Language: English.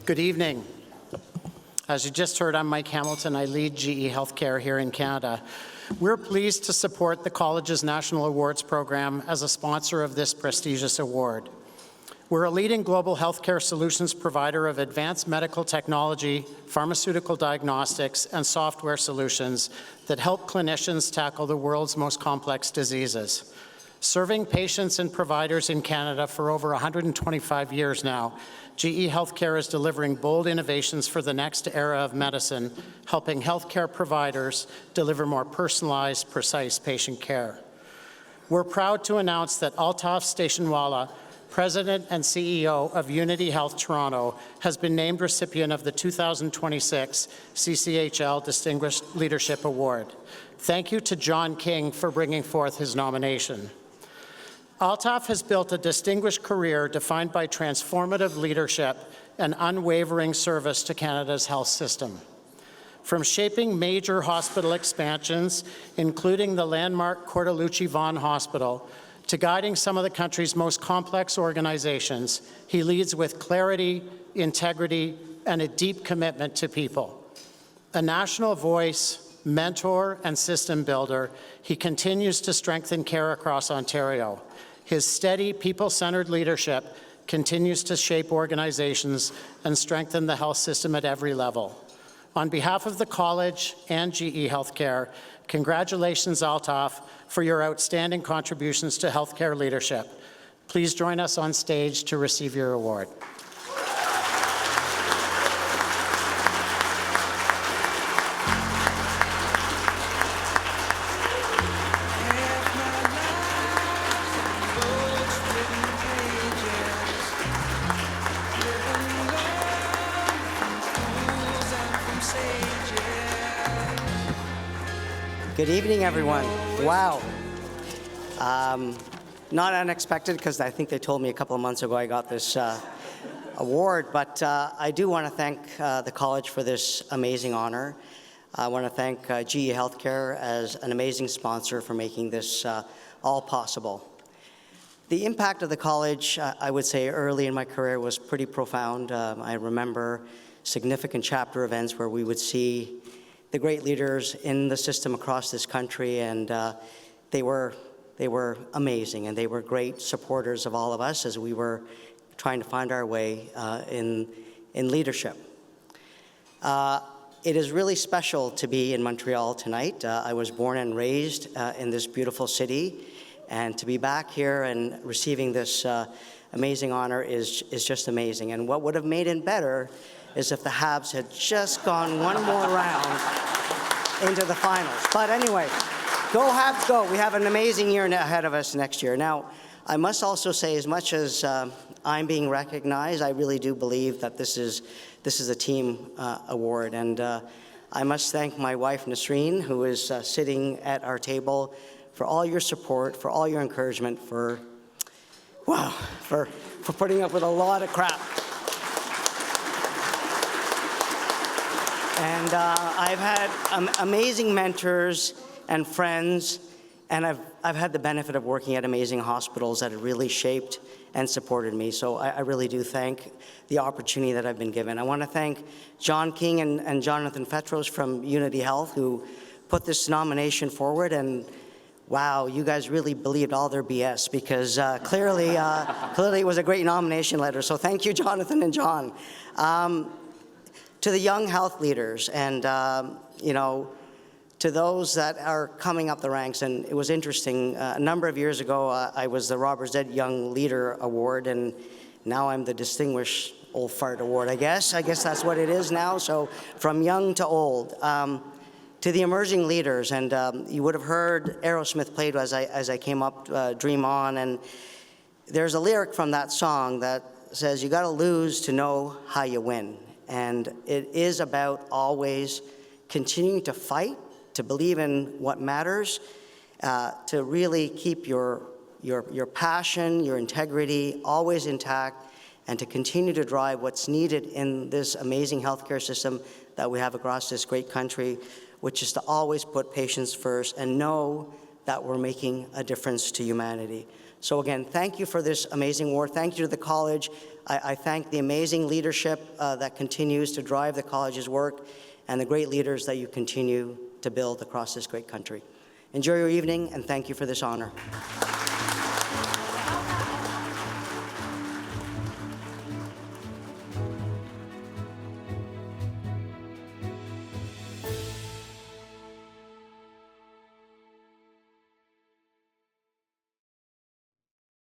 Good evening. As you just heard, I'm Mike Hamilton. I lead GE Healthcare here in Canada. We're pleased to support the college's National Awards program as a sponsor of this prestigious award. We're a leading global healthcare solutions provider of advanced medical technology, pharmaceutical diagnostics, and software solutions that help clinicians tackle the world's most complex diseases. Serving patients and providers in Canada for over 125 years now, GE Healthcare is delivering bold innovations for the next era of medicine, helping healthcare providers deliver more personalized, precise patient care. We're proud to announce that Altaf Stationwala, President and CEO of Unity Health Toronto, has been named recipient of the 2026 CCHL Distinguished Leadership Award. Thank you to John King for bringing forth his nomination. Altaf has built a distinguished career defined by transformative leadership and unwavering service to Canada's health system. From shaping major hospital expansions, including the landmark Cortellucci Vaughan Hospital, to guiding some of the country's most complex organizations, he leads with clarity, integrity, and a deep commitment to people. A national voice, mentor, and system builder, he continues to strengthen care across Ontario. His steady, people-centered leadership continues to shape organizations and strengthen the health system at every level. On behalf of the college and GE Healthcare, congratulations, Altaf, for your outstanding contributions to healthcare leadership. Please join us on stage to receive your award. Good evening, everyone. Wow. Not unexpected, because I think they told me a couple of months ago I got this award, but I do want to thank the college for this amazing honor. I want to thank GE Healthcare as an amazing sponsor for making this all possible. The impact of the college, I would say early in my career, was pretty profound. I remember significant chapter events where we would see the great leaders in the system across this country, and they were amazing, and they were great supporters of all of us as we were trying to find our way in leadership. It is really special to be in Montreal tonight. I was born and raised in this beautiful city, and to be back here and receiving this amazing honor is just amazing. And what would have made it better is if the Habs had just gone one more round into the finals. But anyway, go Habs, go. We have an amazing year ahead of us next year. Now, I must also say, as much as I'm being recognized, I really do believe that this is a team award. And I must thank my wife, Nasreen, who is sitting at our table, for all your support, for all your encouragement, for putting up with a lot of crap. And I've had amazing mentors and friends, and I've had the benefit of working at amazing hospitals that have really shaped and supported me. So I really do thank the opportunity that I've been given. I want to thank John King and Jonathan Fetros from Unity Health, who put this nomination forward. And wow, you guys really believed all their BS, because clearly it was a great nomination letter. So thank you, Jonathan and John. To the young health leaders and, to those that are coming up the ranks. And it was interesting, a number of years ago, I was the Robert Z. Young Leader Award, and now I'm the Distinguished Old Fart Award, I guess. I guess that's what it is now. So from young to old. To the emerging leaders, and you would have heard Aerosmith played as I came up, Dream On, and there's a lyric from that song that says, you gotta lose to know how you win. And it is about always continuing to fight, to believe in what matters, to really keep your passion, your integrity always intact, and to continue to drive what's needed in this amazing healthcare system that we have across this great country, which is to always put patients first and know that we're making a difference to humanity. So again, thank you for this amazing award. Thank you to the college. I thank the amazing leadership that continues to drive the college's work and the great leaders that you continue to build across this great country. Enjoy your evening, and thank you for this honor.